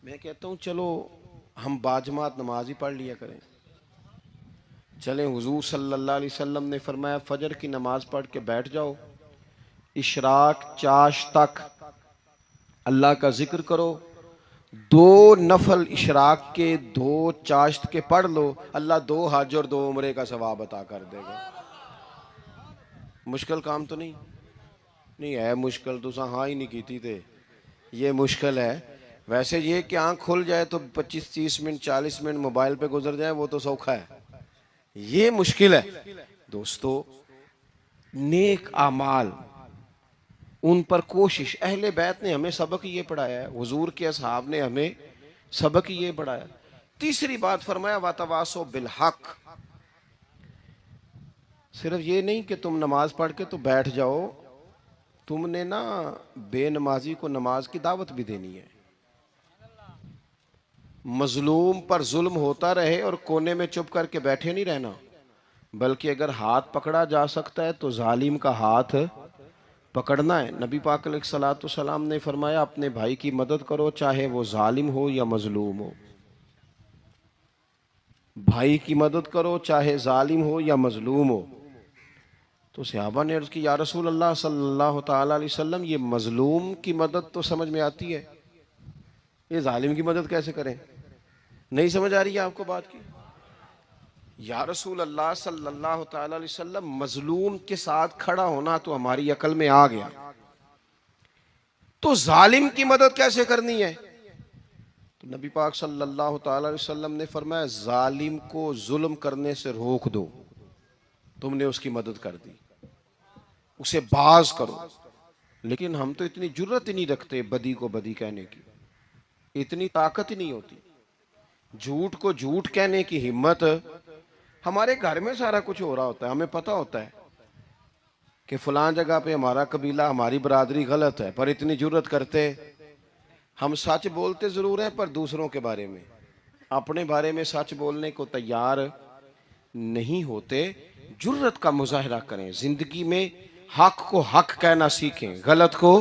मैं कहता हूँ चलो हम बाजमात नमाज ही पढ़ लिया करें। चलें, हुजूर सल्लल्लाहु अलैहि वसल्लम ने फरमाया फजर की नमाज पढ़ के बैठ जाओ, इशराक चाश तक अल्लाह का जिक्र करो, 2 नफल इशराक के 2 चाश्त के पढ़ लो, अल्लाह 2 हज और 2 उम्रे का सवाब अता कर देगा। मुश्किल काम तो नहीं है, मुश्किल तो हाँ ही नहीं की थी थे, ये मुश्किल है। वैसे ये कि आँख खुल जाए तो 25-30 मिनट 40 मिनट मोबाइल पे गुजर जाए वो तो सौखा है, ये मुश्किल है। दोस्तों नेक आमाल उन पर कोशिश, अहले बैत ने हमें सबक ये पढ़ाया है, हुजूर के असहाब ने हमें सबक ये पढ़ाया। तीसरी बात फरमाया वातवासो बिल हक, सिर्फ ये नहीं कि तुम नमाज पढ़ के तो बैठ जाओ, तुमने ना बेनमाजी को नमाज की दावत भी देनी है। मजलूम पर जुल्म होता रहे और कोने में चुप करके बैठे नहीं रहना, बल्कि अगर हाथ पकड़ा जा सकता है तो जालिम का हाथ पकड़ना है। नबी पाक अलैहिस्सलातु सलाम ने फरमाया अपने भाई की मदद करो चाहे वो जालिम हो या मजलूम हो, भाई की मदद करो चाहे जालिम हो या मजलूम हो। तो सहाबा ने अर्ज की या रसूल अल्लाह सल्लल्लाहु ताला अलैहि वसल्लम ये मजलूम की मदद तो समझ में आती है, ये जालिम की मदद कैसे करें? नहीं समझ आ रही है आपको बात की? या रसूल अल्लाह सल्लल्लाहु ताला अलैहि वसल्लम, मजलूम के साथ खड़ा होना तो हमारी अकल में आ गया, तो जालिम की मदद कैसे करनी है? तो नबी पाक सल्लल्लाहु ताला अलैहि वसल्लम ने फरमाया, जालिम को जुल्म करने से रोक दो। तुमने उसकी मदद कर दी, उसे बाज करो। लेकिन हम तो इतनी जुर्रत ही नहीं रखते बदी को बदी कहने की, इतनी ताकत ही नहीं होती। झूठ को झूठ कहने की हिम्मत, हमारे घर में सारा कुछ हो रहा होता है, हमें पता होता है कि फलां जगह पे हमारा कबीला, हमारी बरादरी गलत है, पर इतनी जुर्रत करते। हम सच बोलते जरूर हैं, पर दूसरों के बारे में, अपने बारे में सच बोलने को तैयार नहीं होते। जुर्रत का मुजाहरा करें, जिंदगी में हक को हक कहना सीखें, गलत को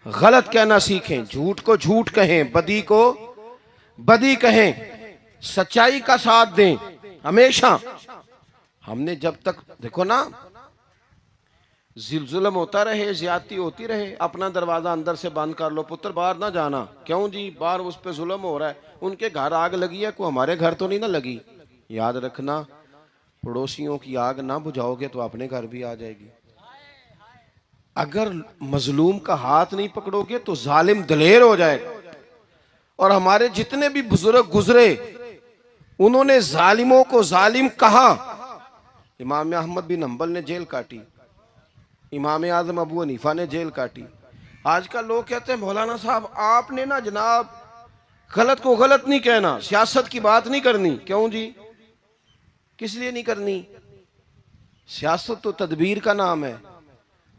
गलत कहना सीखें, झूठ को झूठ कहें, बदी को बदी कहें, सच्चाई का साथ दें हमेशा। हमने जब तक, देखो ना, जुल्म होता रहे, ज्यादती होती रहे, अपना दरवाजा अंदर से बंद कर लो, पुत्र बाहर ना जाना। क्यों जी? बाहर उस पे जुल्म हो रहा है, उनके घर आग लगी है, को हमारे घर तो नहीं ना लगी। याद रखना, पड़ोसियों की आग ना बुझाओगे तो अपने घर भी आ जाएगी। अगर मजलूम का हाथ नहीं पकड़ोगे तो जालिम दलेर हो जाएगा। और हमारे जितने भी बुजुर्ग गुजरे, उन्होंने जालिमों को जालिम कहा। इमाम अहमद बिन हंबल ने जेल काटी, इमाम आजम अबू हनीफा ने जेल काटी। आजकल लोग कहते हैं, मौलाना साहब आपने ना जनाब गलत को गलत नहीं कहना, सियासत की बात नहीं करनी। क्यों जी? किस लिए नहीं करनी? सियासत तो तदबीर का नाम है।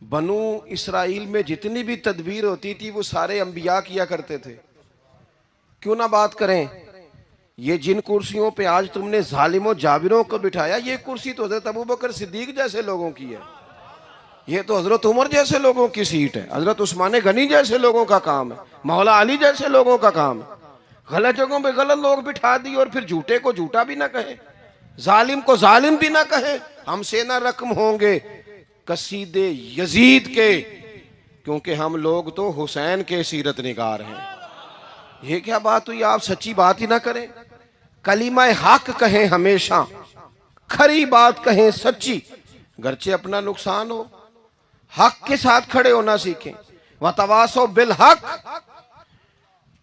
बनु इसराइल में जितनी भी तदबीर होती थी वो सारे अंबिया किया करते थे। क्यों ना बात करें? ये जिन कुर्सियों पे आज तुमने जालिमों जाबिरों को बिठाया, ये कुर्सी तो हजरत अबू बकर सिद्दीक जैसे लोगों की है, ये तो हजरत उमर जैसे लोगों की सीट है, हजरत उस्मान गनी जैसे लोगों का काम है, मौला अली जैसे लोगों का काम है। गलत जगहों पे गलत लोग बिठा दिए, और फिर झूठे को झूठा भी ना कहे, जालिम को जालिम भी ना कहे। हमसे ना रकम होंगे कसीदे यजीद के, क्योंकि हम लोग तो हुसैन के सीरत निगार हैं। ये क्या बात हुई? आप सच्ची बात ही ना करें, कलीमा हक कहें, हमेशा खरी बात कहें, सच्ची, गरचे अपना नुकसान हो। हक के साथ खड़े होना सीखें। वतवासो बिल हक,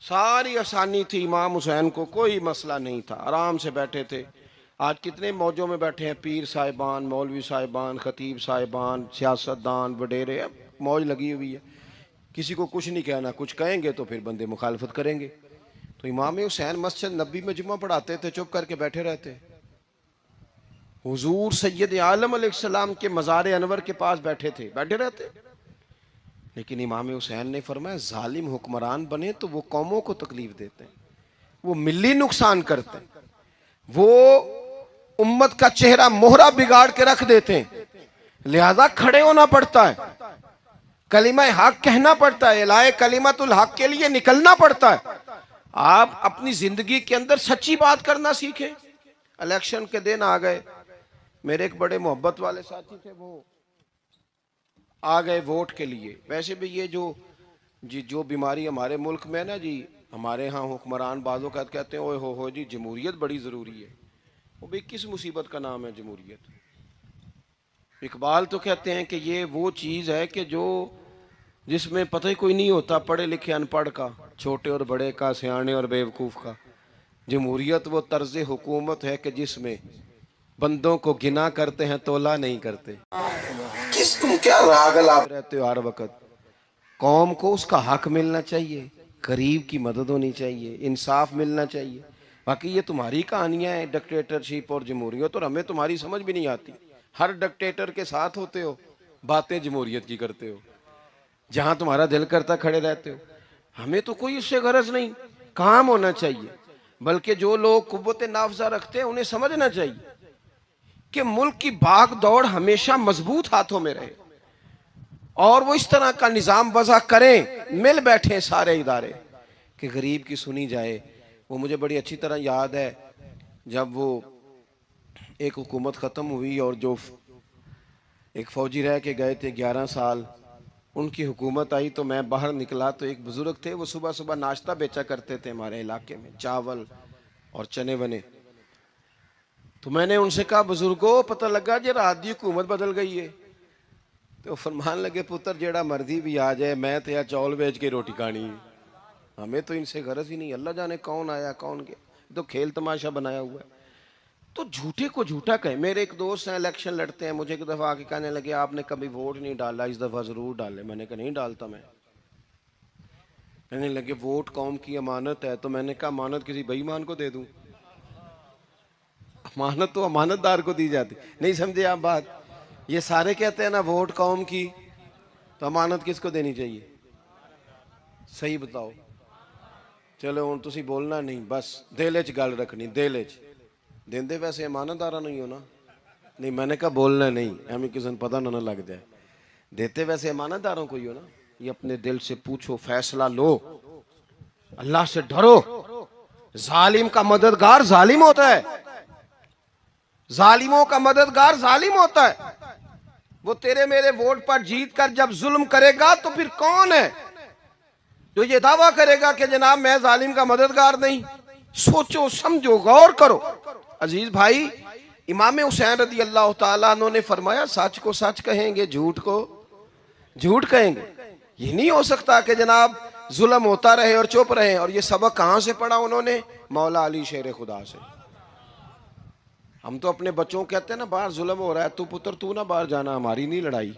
सारी आसानी थी, इमाम हुसैन को कोई मसला नहीं था, आराम से बैठे थे। आज कितने मौजों में बैठे हैं, पीर साहिबान, मौलवी साहिबान, खतीब साहिबान, सियासतदान, वडेरे, मौज लगी हुई है। किसी को कुछ नहीं कहना, कुछ कहेंगे तो फिर बंदे मुखालफत करेंगे। तो इमाम हुसैन मस्जिद नबी में जुमा पढ़ाते थे, चुप करके बैठे रहते। हुजूर सैयद आलम अलैहिस्सलाम के मज़ार अनवर के पास बैठे थे, बैठे रहते। लेकिन इमाम हुसैन ने फरमाया, जालिम हुक्मरान बने तो वो कौमों को तकलीफ देते हैं, वो मिली नुकसान करते हैं, वो उम्मत का चेहरा मोहरा बिगाड़ के रख देते हैं। लिहाजा खड़े होना पड़ता है, कलिमा हक कहना पड़ता है, इलाए कलिमतुल हक के लिए निकलना पड़ता है। आप अपनी जिंदगी के अंदर सच्ची बात करना सीखें। इलेक्शन के दिन आ गए, मेरे एक बड़े मोहब्बत वाले साथी थे, वो आ गए वोट के लिए। वैसे भी ये जो बीमारी हमारे मुल्क में ना जी, हमारे यहाँ हुक्मरान बाजों का कहते हैं, ओए हो जी जमहूरियत बड़ी ज़रूरी है। वो भी किस मुसीबत का नाम है जमहूरियत? इकबाल तो कहते हैं कि ये वो चीज़ है कि जो जिसमें पता ही कोई नहीं होता, पढ़े लिखे अनपढ़ का, छोटे और बड़े का, सियाने और बेवकूफ़ का। जमहूरियत वो तर्ज हुकूमत है कि जिसमें बंदों को गिना करते हैं, तोला नहीं करते। किस तुम क्या रागल आप रहते हो हर वक्त? कौम को उसका हक मिलना चाहिए, गरीब की मदद होनी चाहिए, इंसाफ मिलना चाहिए। बाकी ये तुम्हारी कहानियां हैं डिक्टेटरशिप और जमहूरियत, और हमें तुम्हारी समझ भी नहीं आती। हर डिक्टेटर के साथ होते हो, बातें जमहूरियत की करते हो, जहां तुम्हारा दिल करता खड़े रहते हो। हमें तो कोई उससे गरज नहीं, काम होना चाहिए। बल्कि जो लोग कुव्वत नाफजा रखते हैं उन्हें समझना चाहिए कि मुल्क की भाग दौड़ हमेशा मजबूत हाथों में रहे, और वो इस तरह का निज़ाम वज़ा करें, मिल बैठे सारे इदारे, कि गरीब की सुनी जाए। वो मुझे बड़ी अच्छी तरह याद है, जब वो एक हुकूमत ख़त्म हुई और जो एक फ़ौजी रह के गए थे 11 साल, उनकी हुकूमत आई, तो मैं बाहर निकला तो एक बुज़ुर्ग थे, वो सुबह सुबह नाश्ता बेचा करते थे हमारे इलाके में, चावल और चने वने। तो मैंने उनसे कहा बुजुर्गो पता लगा जी रात की हुकूमत बदल गई है। तो फरमान लगे पुत्र जेड़ा मर्जी भी आ जाए मैं तो या चौल बेच के रोटी खानी है, हमें तो इनसे गरज ही नहीं। अल्लाह जाने कौन आया कौन गया, तो खेल तमाशा बनाया हुआ है। तो झूठे को झूठा कहे। मेरे एक दोस्त हैं इलेक्शन लड़ते हैं, मुझे एक दफा आके कहने लगे आपने कभी वोट नहीं डाला, इस दफा जरूर डाले। मैंने कहा नहीं डालता मैं। कहने लगे वोट कौम की अमानत है। तो मैंने कहा अमानत किसी बेईमान को दे दूं? अमानत तो अमानतदार को दी जाती। नहीं समझे आप बात? ये सारे कहते हैं ना वोट कौम की, तो अमानत किसको देनी चाहिए? सही बताओ। चलो हुण तुसी बोलना नहीं, बस दिल च गल रखनी, दिल च। देंदे वैसे अमानतदारा नहीं हो ना? नहीं मैंने कहा बोलना नहीं, एवं किसी ने पता ना लग जाए। देते वैसे अमानतदारों को ही हो ना? ये अपने दिल से पूछो, फैसला लो, अल्लाह से डरो। जालिम का मददगार जालिम होता है, जालिमों का मददगार जालिम होता है। वो तेरे मेरे वोट पर जीत कर जब जुल्म करेगा तो फिर कौन है जो ये दावा करेगा कि जनाब मैं जालिम का मददगार नहीं? सोचो समझो गौर करो। अजीज भाई, इमाम हुसैन रदी अल्लाह तआला अन्हु ने फरमाया सच को सच कहेंगे, झूठ को झूठ कहेंगे। ये नहीं हो सकता कि जनाब जुल्म होता रहे और चुप रहे। और ये सबक कहां से पढ़ा उन्होंने? मौला अली शेर खुदा से। हम तो अपने बच्चों को कहते हैं ना बाहर जुल्म हो रहा है, तू पुत्र तू ना बाहर जाना, हमारी नहीं लड़ाई।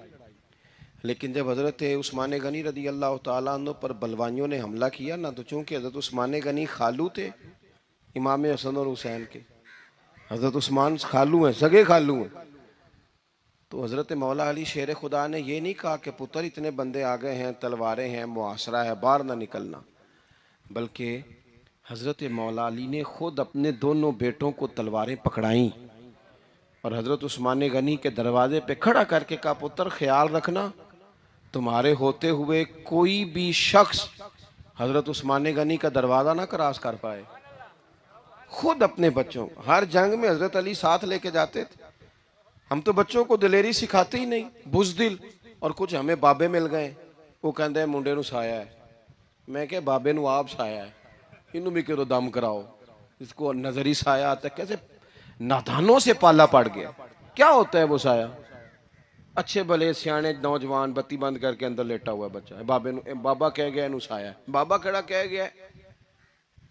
लेकिन जब हजरत उस्मान गनी रदी अल्लाह तआला अन्हु पर बलवाइयों ने हमला किया ना, तो चूंकि हजरत उस्मान गनी खालू थे इमाम हसन और हुसैन के, हजरत उस्मान खालू हैं, सगे खालू हैं, तो हजरत मौला अली शेर खुदा ने ये नहीं कहा कि पुत्र इतने बंदे आ गए हैं, तलवारें हैं, मुआसरा है, बाहर ना निकलना। बल्कि हजरत मौला अली ने खुद अपने दोनों बेटों को तलवारें पकड़ाई और हजरत उस्मान गनी के दरवाजे पे खड़ा करके कहा पुत्र ख्याल रखना तुम्हारे होते हुए कोई भी शख्स हजरत उस्मान गनी का दरवाजा ना क्रॉस कर पाए। खुद अपने बच्चों, हर जंग में हजरत अली साथ लेके जाते थे। हम तो बच्चों को दिलेरी सिखाते ही नहीं, बुज़दिल। और कुछ हमें बाबे मिल गए, वो कहते हैं मुंडे नू साया है। मैं क्या बाबे नू आप साया है, इनू भी करो दम कराओ, इसको नजरी साया आता। कैसे नादानों से पाला पड़ गया। क्या होता है वो साया? अच्छे भले सियाने नौजवान बत्ती बंद करके अंदर लेटा हुआ बच्चा है, बाबे नू बाबा कह गया इनू साया। बाबा केड़ा कह गया?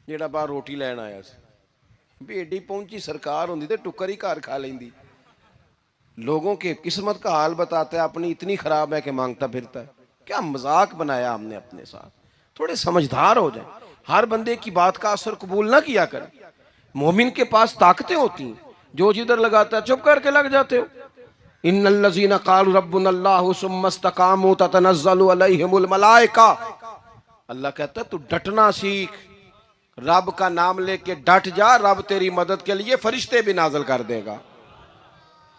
जेड़ा बाहर रोटी लैन आया सी। भी एडी पहुंची सरकार होंदी ते टुकर ही घर खा लेंदी। लोगों के किस्मत का हाल बताता है, अपनी इतनी खराब है कि मांगता फिरता है। क्या मजाक बनाया हमने अपने साथ। थोड़े समझदार हो जाए, हर बंदे की बात का असर कबूल ना किया करें। मोमिन के पास ताकतें होती हैं, जो जिधर लगाता है चुप करके लग जाते हो। इन्नल्लज़ीना क़ालू रब्बुनल्लाहु सुम्मा इस्तक़ामू ततनज़्ज़लु अलैहिमुल मलाइका। अल्लाह कहता है तू डटना सीख, रब का नाम लेके डट जा, रब तेरी मदद के लिए फरिश्ते भी नाज़िल कर देगा।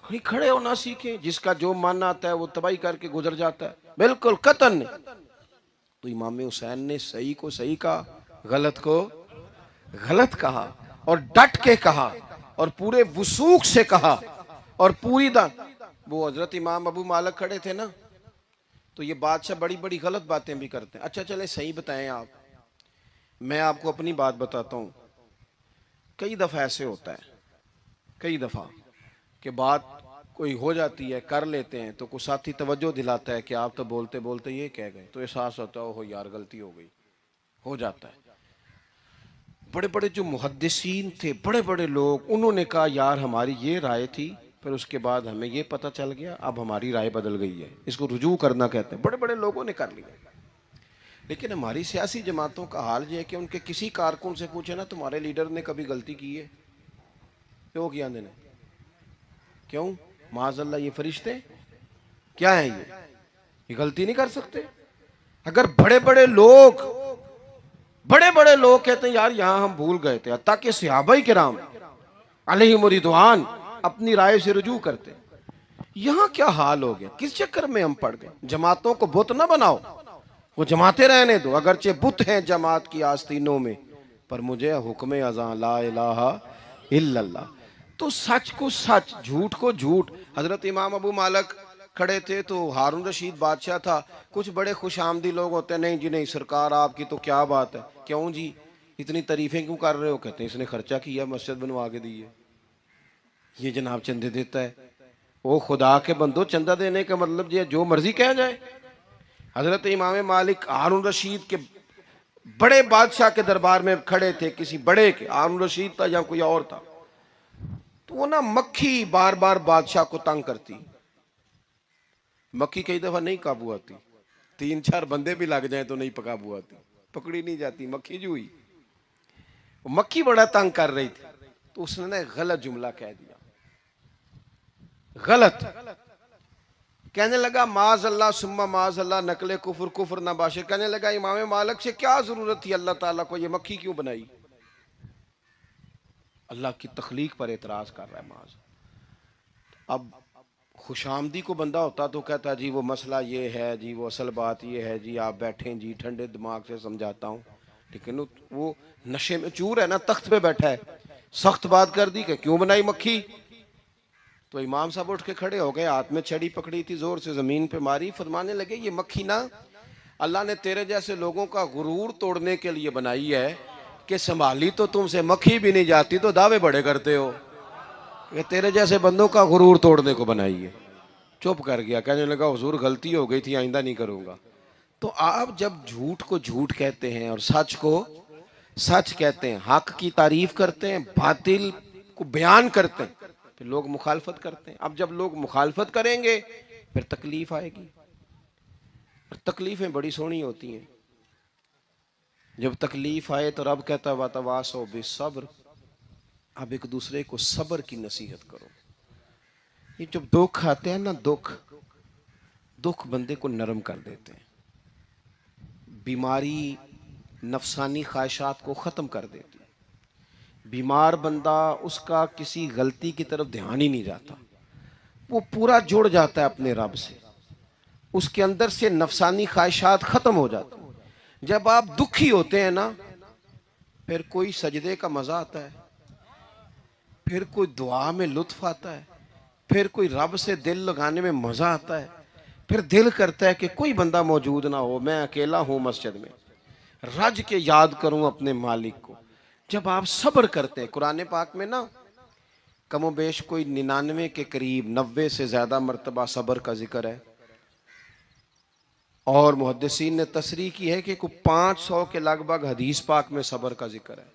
कहीं खड़े होना सीखे, जिसका जो मन आता है वो तबाही करके गुजर जाता है, बिल्कुल कतन नहीं। तो इमाम हुसैन ने सही को सही कहा, गलत को गलत कहा, और डट के कहा, और पूरे वसूख से कहा, और पूरी वो हजरत इमाम अबू मालिक खड़े थे ना, तो ये बादशाह बड़ी बड़ी गलत बातें भी करते हैं। अच्छा चले सही बताएं आप, मैं आपको अपनी बात बताता हूं। कई दफा ऐसे होता है, कई दफा कि बात कोई हो जाती है, कर लेते हैं, तो कोई साथी तवज्जो दिलाता है कि आप तो बोलते बोलते ये कह गए, तो एहसास होता है हो यार गलती हो गई, हो जाता है। बड़े बड़े जो मुहद्दिसीन थे, बड़े बड़े लोग, उन्होंने कहा यार हमारी ये राय थी, फिर उसके बाद हमें ये पता चल गया, अब हमारी राय बदल गई है, इसको रुजू करना कहते हैं। बड़े बड़े लोगों ने कर लिया। लेकिन हमारी सियासी जमातों का हाल ये है कि उनके किसी कारकुन से पूछे ना तुम्हारे लीडर ने कभी गलती की है, क्यों किया ने, क्यों? माज़अल्लाह ये फरिश्ते क्या है? ये गलती नहीं कर सकते। अगर बड़े बड़े लोग कहते हैं यार यहां हम भूल गए थे, ताकि सहाबाए किराम अलैहिम रिदवान अपनी राय से रुजू करते। यहां क्या हाल हो गया, किस चक्कर में हम पड़ गए? जमातों को बुत ना बनाओ, वो जमातें रहने दो, अगरचे बुत हैं जमात की आस्तीनों में, पर मुझे हुक्म अज़ां ला इलाहा इल्लल्लाह। तो सच को सच, झूठ को झूठ। हजरत इमाम अबू मालिक खड़े थे तो हारून रशीद बादशाह था। कुछ बड़े खुश आमदी लोग होते हैं, नहीं जी नहीं सरकार आपकी तो क्या बात है, क्यों जी इतनी तारीफें क्यों कर रहे हो? कहते हैं इसने खर्चा किया, मस्जिद बनवा के दी है। ये जनाब चंदे देता है। ओ खुदा के बंदो, चंदा देने का मतलब ये जो मर्जी कहा जाए। हजरत इमाम मालिक हारून रशीद के बड़े बादशाह के दरबार में खड़े थे, किसी बड़े के, हारून रशीद था या कोई और था, तो वो ना मक्खी बार बार बादशाह को तंग करती। मक्खी कई दफा नहीं काबू आती, 3-4 बंदे भी लग जाए तो नहीं काबू आती, पकड़ी नहीं जाती, मक्खी जो हुई। मक्खी बड़ा तंग कर रही थी, तो उसने ना गलत जुमला कह दिया, गलत कहने लगा माज अल्लाह सुम्मा माज अल्लाह, नकले कुफर कुफर ना बाशे। कहने लगा इमाम मालिक से क्या जरूरत थी अल्लाह ताला को ये मक्खी क्यों बनाई? अल्लाह की तखलीक पर एतराज कर रहा है माज। अब खुशामदी को बंदा होता तो कहता जी वो मसला ये है जी, वो असल बात ये है जी, आप बैठें जी, ठंडे दिमाग से समझाता हूँ। लेकिन वो नशे में चूर है ना, तख्त पे बैठा है, सख्त बात कर दी कि क्यों बनाई मक्खी। तो इमाम साहब उठ के खड़े हो गए, हाथ में छड़ी पकड़ी थी, जोर से जमीन पे मारी, फरमाने लगे ये मक्खी ना अल्लाह ने तेरे जैसे लोगों का गुरूर तोड़ने के लिए बनाई है कि संभाली तो तुमसे मक्खी भी नहीं जाती तो दावे बड़े करते हो। ये तेरे जैसे बंदों का गुरूर तोड़ने को बनाई है। चुप कर गया, कहने लगा हुजूर गलती हो गई थी, आइंदा नहीं करूंगा। तो आप जब झूठ को झूठ कहते हैं और सच को सच कहते हैं, हक की तारीफ करते हैं, बातिल को बयान करते हैं, फिर लोग मुखालफत करते हैं। अब जब लोग मुखालफत करेंगे फिर तकलीफ आएगी, और तकलीफें बड़ी सोहनी होती हैं। जब तकलीफ आए तो रब कहता है वातवासो बिस्सब्र, अब एक दूसरे को सब्र की नसीहत करो। ये जब दुख आते हैं ना, दुख दुख बंदे को नरम कर देते हैं। बीमारी नफसानी ख्वाहिशात को ख़त्म कर देती है। बीमार बंदा, उसका किसी गलती की तरफ ध्यान ही नहीं जाता, वो पूरा जुड़ जाता है अपने रब से, उसके अंदर से नफसानी ख्वाहिशात ख़त्म हो जाती हैं। जब आप दुखी होते हैं ना, फिर कोई सजदे का मज़ा आता है, फिर कोई दुआ में लुत्फ आता है, फिर कोई रब से दिल लगाने में मज़ा आता है, फिर दिल करता है कि कोई बंदा मौजूद ना हो, मैं अकेला हूँ मस्जिद में, रज के याद करूं अपने मालिक को। जब आप सब्र करते हैं, कुरान पाक में ना कमोबेश कोई 99 के करीब, 90 से ज्यादा मरतबा सब्र का जिक्र है, और मुहद्दिसीन ने तसरीह की है कि कोई 500 के लगभग हदीस पाक में सब्र का जिक्र है।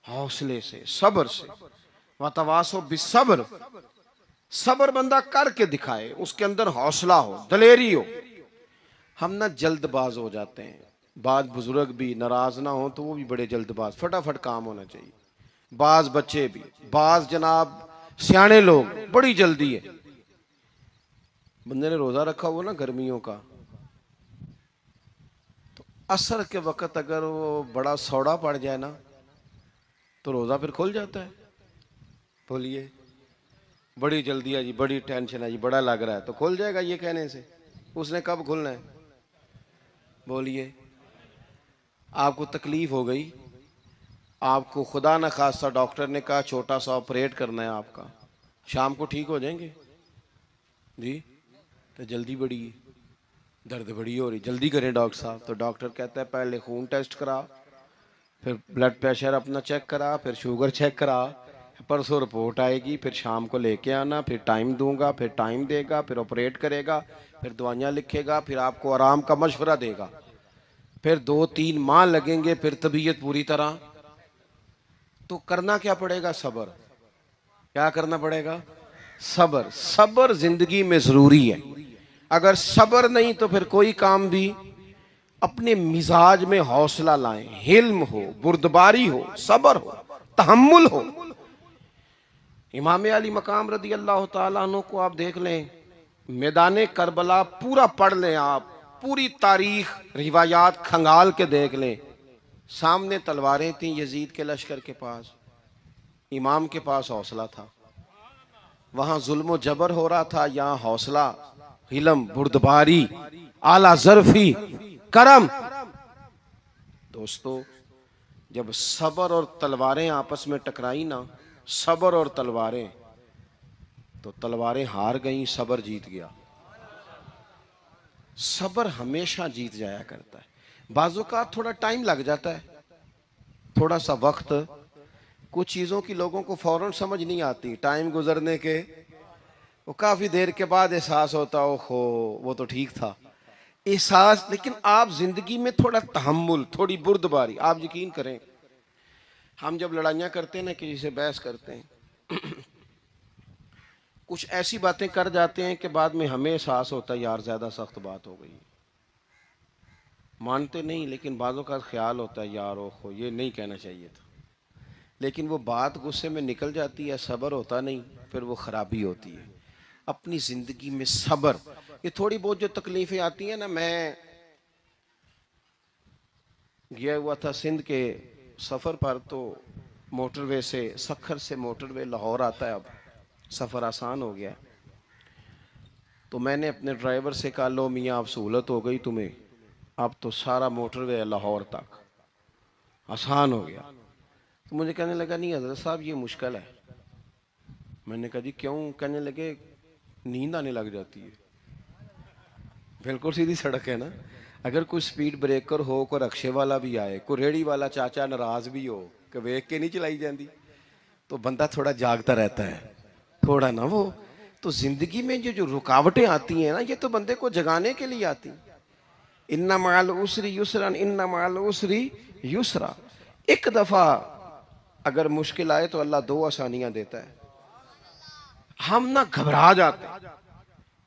हौसले से, सब्र से, वतवासो बिस्सब्र, सब्र बंदा करके दिखाए, उसके अंदर हौसला हो, दलेरी हो। हम ना जल्दबाज हो जाते हैं, बाज बुजुर्ग भी नाराज ना हो तो वो भी बड़े जल्दबाज, फटाफट काम होना चाहिए। बाज बच्चे भी, बाज जनाब सियाने लोग, बड़ी जल्दी है। बंदे ने रोजा रखा हुआ ना गर्मियों का, तो असर के वक्त अगर वो बड़ा सौड़ा पड़ जाए ना तो रोजा फिर खुल जाता है। बोलिए, बड़ी जल्दी है जी, बड़ी टेंशन है जी, बड़ा लग रहा है, तो खुल जाएगा ये कहने से। उसने कब खुलना है? बोलिए, आपको तकलीफ हो गई, आपको खुदा न खास्ता डॉक्टर ने कहा छोटा सा ऑपरेट करना है आपका, शाम को ठीक हो जाएंगे जी, तो जल्दी बड़ी, दर्द बड़ी हो रही, जल्दी करें डॉक्टर साहब। तो डॉक्टर कहता है पहले खून टेस्ट करा, फिर ब्लड प्रेशर अपना चेक करा, फिर शुगर चेक करा, परसों रिपोर्ट आएगी, फिर शाम को लेके आना, फिर टाइम दूंगा, फिर टाइम देगा, फिर ऑपरेट करेगा, फिर दवाइयाँ लिखेगा, फिर आपको आराम का मशवरा देगा, फिर 2-3 माह लगेंगे, फिर तबीयत पूरी तरह। तो करना क्या पड़ेगा? सब्र। क्या करना पड़ेगा? सब्र। सब्र जिंदगी में जरूरी है। अगर सब्र नहीं तो फिर कोई काम भी, अपने मिजाज में हौसला लाएं, हिल्म हो, बुर्दबारी हो, सब्र हो, तहम्मुल हो। इमाम अली मकाम रदी अल्लाह तआला अन्हु को आप देख लें, मैदान करबला पूरा पढ़ लें आप, पूरी तारीख रिवायात खंगाल के देख लें। सामने तलवारें थीं यजीद के लश्कर के पास, इमाम के पास हौसला था। वहां जुल्म जबर हो रहा था, यहाँ हौसला, हिलम, बुर्दबारी, आला जरफी, करम। दोस्तों, जब सबर और तलवारें आपस में टकराई ना, सबर और तलवारें, तो तलवारें हार गई, सबर जीत गया। सबर हमेशा जीत जाया करता है। बाजू का थोड़ा टाइम लग जाता है, थोड़ा सा वक्त, कुछ चीज़ों की लोगों को फौरन समझ नहीं आती, टाइम गुजरने के वो काफ़ी देर के बाद एहसास होता, ओहो वो तो ठीक था एहसास। लेकिन आप जिंदगी में थोड़ा तहम्मुल, थोड़ी बुर्दबारी, आप यकीन करें हम जब लड़ाइयाँ करते हैं ना, किसी से बहस करते हैं कुछ ऐसी बातें कर जाते हैं कि बाद में हमें एहसास होता है यार ज़्यादा सख्त बात हो गई, मानते नहीं लेकिन बातों का ख्याल होता है यार ओहो ये नहीं कहना चाहिए था, लेकिन वो बात गुस्से में निकल जाती है, सब्र होता नहीं, फिर वो खराबी होती है। अपनी जिंदगी में सब्र, ये थोड़ी बहुत जो तकलीफें आती हैं ना, मैं गया हुआ था सिंध के सफ़र पर, तो मोटरवे से, सखर से मोटरवे लाहौर आता है, अब सफ़र आसान हो गया। तो मैंने अपने ड्राइवर से कहा लो मियाँ अब सहूलत हो गई तुम्हें, अब तो सारा मोटरवे लाहौर तक आसान हो गया। तो मुझे कहने लगा नहीं हज़रत साहब ये मुश्किल है। मैंने कहा जी क्यों? कहने लगे नींद आने लग जाती है। बिल्कुल सीधी सड़क है ना, अगर कोई स्पीड ब्रेकर हो, कोई रक्शे वाला भी आए, कोई रेड़ी वाला चाचा नाराज भी हो कि वेख के नहीं चलाई जाती, तो बंदा थोड़ा जागता रहता है थोड़ा ना वो। तो जिंदगी में जो जो रुकावटें आती हैं ना, ये तो बंदे को जगाने के लिए आती। इन्ना माल उसरी युसरन, इन्ना माल उसरी युसरा। एक दफा अगर मुश्किल आए तो अल्लाह दो आसानियां देता है, हम ना घबरा जाते हैं।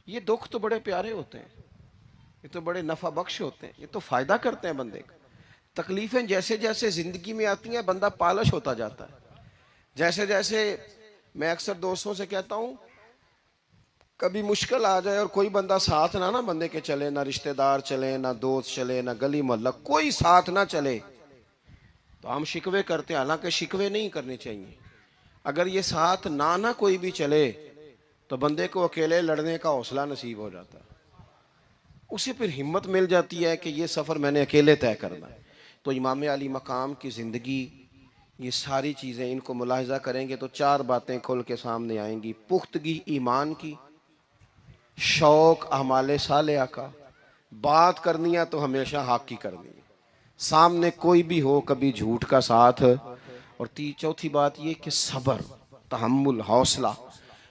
ये दुख तो बड़े प्यारे होते हैं, ये तो बड़े नफा बख्श होते हैं, ये तो फायदा करते हैं बंदे का। तकलीफें जैसे जैसे जिंदगी में आती हैं बंदा पालिश होता जाता है। जैसे जैसे मैं अक्सर दोस्तों से कहता हूँ, कभी मुश्किल आ जाए और कोई बंदा साथ ना बंदे के चले, ना रिश्तेदार चले, ना दोस्त चले, ना गली मोहल्ला कोई साथ ना चले, तो हम शिकवे करते हैं। हालांकि शिकवे नहीं करने चाहिए। अगर ये साथ ना कोई भी चले तो बंदे को अकेले लड़ने का हौसला नसीब हो जाता है, उसे फिर हिम्मत मिल जाती है कि ये सफ़र मैंने अकेले तय करना है। तो इमाम अली मकाम की ज़िंदगी, ये सारी चीज़ें इनको मुलाहिज़ा करेंगे तो चार बातें खुल के सामने आएंगी। पुख्तगी ईमान की, शौक़ अमाले सालिहा का, बात करनी है तो हमेशा हक की करनी है, सामने कोई भी हो कभी झूठ का साथ, और चौथी बात ये कि सब्र, तहम्मुल, हौसला।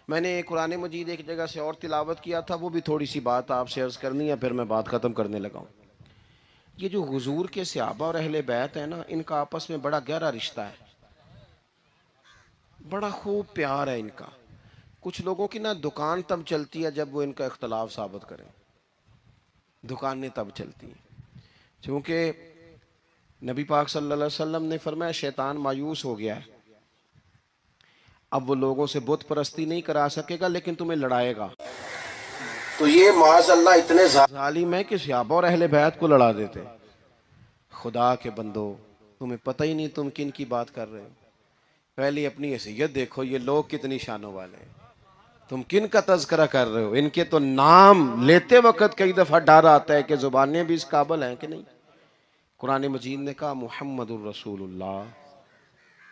मैंने कुरान मजीद एक जगह से और तिलावत किया था, वो भी थोड़ी सी बात आपसे अर्ज़ करनी है, फिर मैं बात ख़त्म करने लगा हूँ। ये जो हुजूर के सहाबा और अहले बैत है ना, इनका आपस में बड़ा गहरा रिश्ता है, बड़ा खूब प्यार है इनका। कुछ लोगों की ना दुकान तब चलती है जब वो इनका इख्तलाफ साबित करें, दुकानें तब चलती हैं। क्योंकि नबी पाक सल्लल्लाहु अलैहि वसल्लम ने फरमाया शैतान मायूस हो गया है, अब वो लोगों से बुत परस्ती नहीं करा सकेगा लेकिन तुम्हें लड़ाएगा। तो ये माज़अल्लाह इतने जालिम है कि सहाबा और अहले बैत को लड़ा देते। खुदा के बंदो, तुम्हें पता ही नहीं तुम किन की बात कर रहे हो। पहले अपनी हैसियत देखो, ये लोग कितनी शानों वाले हैं, तुम किन का तज़किरा कर रहे हो। इनके तो नाम लेते वक्त कई दफ़ा डर आता है कि ज़ुबानें भी इस काबिल हैं कि नहीं। कुरान मजीद ने कहा मुहम्मदुर रसूलुल्लाह,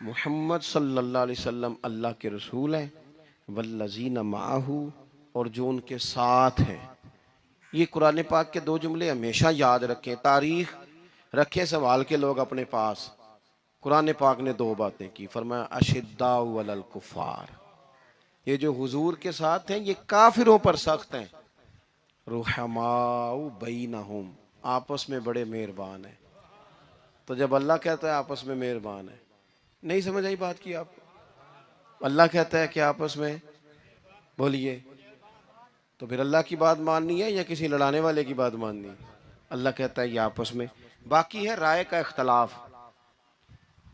मुहम्मद सल्लल्लाहु अलैहि वसल्लम अल्लाह के रसूल हैं, वल्लज़ीना माअहू, और जो उनके साथ हैं। ये कुरान पाक के दो जुमले हमेशा याद रखें, तारीख रखें संभाल के लोग अपने पास। कुरान पाक ने दो बातें की, फरमाया अशिद्दाउ अलल कुफ़ार, ये जो हुजूर के साथ हैं ये काफिरों पर सख्त हैं, रुहमाउ बैनहुम, आपस में बड़े मेहरबान हैं। तो जब अल्लाह कहता है आपस में मेहरबान है, नहीं समझ आई बात की आपको? अल्लाह कहता है कि आपस में बोलिए, तो फिर अल्लाह की बात माननी है या किसी लड़ाने वाले की बात माननी है? अल्लाह कहता है ये आपस में। बाकी है राय का इख्तलाफ,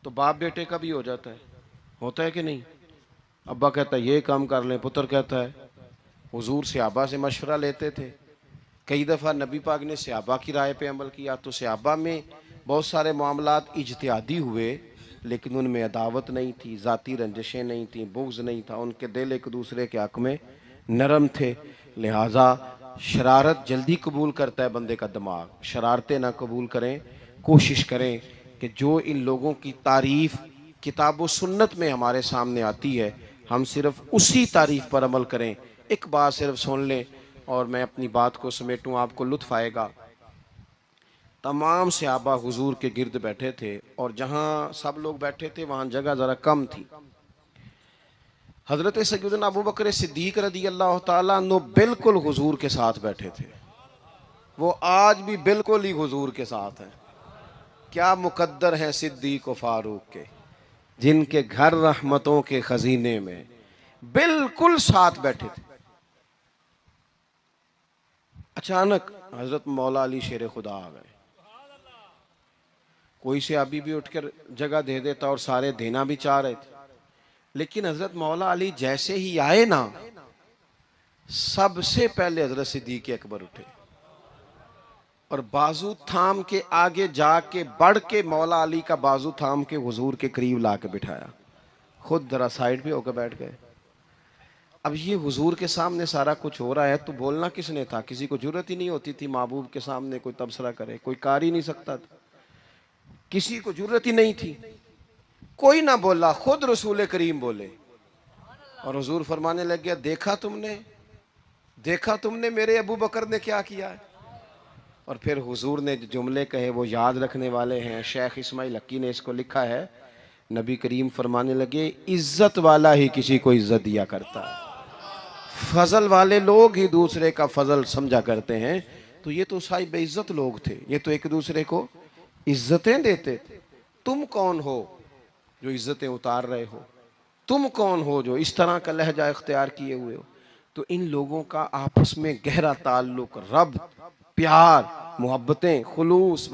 तो बाप बेटे का भी हो जाता है, होता है कि नहीं? अब्बा कहता है ये काम कर लें, पुत्र कहता है। हुजूर सहाबा से मशवरा लेते थे, कई दफ़ा नबी पाक ने सहाबा की राय पे अमल किया, तो सहाबा में बहुत सारे मामलात इज्तिहादी हुए लेकिन उनमें अदावत नहीं थी, ज़ाती रंजशें नहीं थी, बुग़्ज़ नहीं था, उनके दिल एक दूसरे के हक़ में नरम थे। लिहाजा शरारत जल्दी कबूल करता है बंदे का दिमाग, शरारतें ना कबूल करें। कोशिश करें कि जो इन लोगों की तारीफ़ किताब व सुन्नत में हमारे सामने आती है, हम सिर्फ उसी तारीफ़ पर अमल करें। एक बात सिर्फ सुन लें और मैं अपनी बात को समेटूं, आपको लुत्फ़ आएगा। तमाम सहाबा हुजूर के गिर्द बैठे थे और जहाँ सब लोग बैठे थे वहाँ जगह ज़रा कम थी। हज़रत सैयदना अबू बकर सिद्दीक रदी अल्लाह ताला अन्हु बिल्कुल हुजूर के साथ बैठे थे। वो आज भी बिल्कुल ही हुजूर के साथ हैं। क्या मुकद्दर हैं सिद्दीक व फारूक के, जिनके घर रहमतों के खजीने में बिल्कुल साथ बैठे थे। अचानक हजरत मौला अली शेर खुदा आ गए। कोई से अभी भी उठकर जगह दे देता और सारे देना भी चाह रहे थे, लेकिन हजरत मौला अली जैसे ही आए ना, सबसे पहले हजरत सिद्दीक अकबर उठे और बाजू थाम के आगे जाके बढ़ के मौला अली का बाजू थाम के हुजूर के करीब ला के बिठाया। खुद जरा साइड पे होकर बैठ गए। अब ये हुजूर के सामने सारा कुछ हो रहा है तो बोलना किसने था? किसी को जरूरत ही नहीं होती थी महबूब के सामने कोई तबसरा करे, कोई कर ही नहीं सकता था, किसी को जरूरत ही नहीं थी। कोई ना बोला, खुद रसूल करीम बोले और हुजूर फरमाने लग गया, देखा तुमने मेरे अबू बकर ने क्या किया है। और फिर हुजूर ने जो जुमले कहे वो याद रखने वाले हैं। शेख इस्माइल हक्की ने इसको लिखा है। नबी करीम फरमाने लगे, इज्जत वाला ही किसी को इज्जत दिया करता है, फजल वाले लोग ही दूसरे का फजल समझा करते हैं। तो ये तो साहिब इज्जत लोग थे, ये तो एक दूसरे को इज्जतें देते थे। तुम कौन हो जो इज्जतें उतार रहे हो? तुम कौन हो जो इस तरह का लहजा इख्तियार किए हुए हो? तो इन लोगों का आपस में गहरा ताल्लुक, रब, प्यार, मोहब्बतें, खुलूस